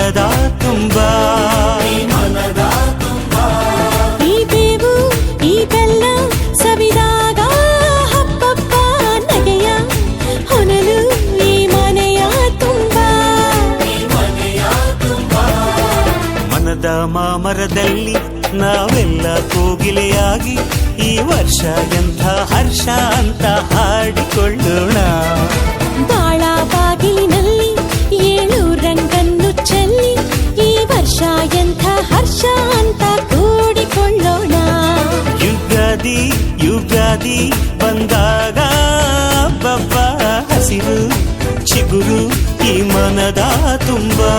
ಮನದ ತುಂಬಾ ಈ ಬೇವು ಈ ಬೆಲ್ಲ ಸವಿದಾಗ ಹಬ್ಬಬ್ಬ ನಗೆಯ ಹೊನಲು ಈ ಮನೆಯ ತುಂಬಾ ಮನದ ಮಾಮರದಲ್ಲಿ ನಾವೆಲ್ಲ ಕೋಗಿಲೆಯಾಗಿ ಈ ವರ್ಷ ಎಂಥ ಹರ್ಷ ಅಂತ ಹಾಡಿಕೊಳ್ಳೋಣ. ಬಾಳ ಬಾಗಿಲಿನಲ್ಲಿ 7 ರಂಗನ್ನು ಚೆಲ್ಲಿ ಈ ವರ್ಷ ಎಂಥ ಹರ್ಷ ಅಂತ ಕೂಡಿಕೊಳ್ಳೋಣ. ಯುಗಾದಿ ಯುಗಾದಿ ಬಂದಾಗ ಬಬ್ಬ ಹಸಿರು ಚಿಗುರು ಈ ಮನದ ತುಂಬಾ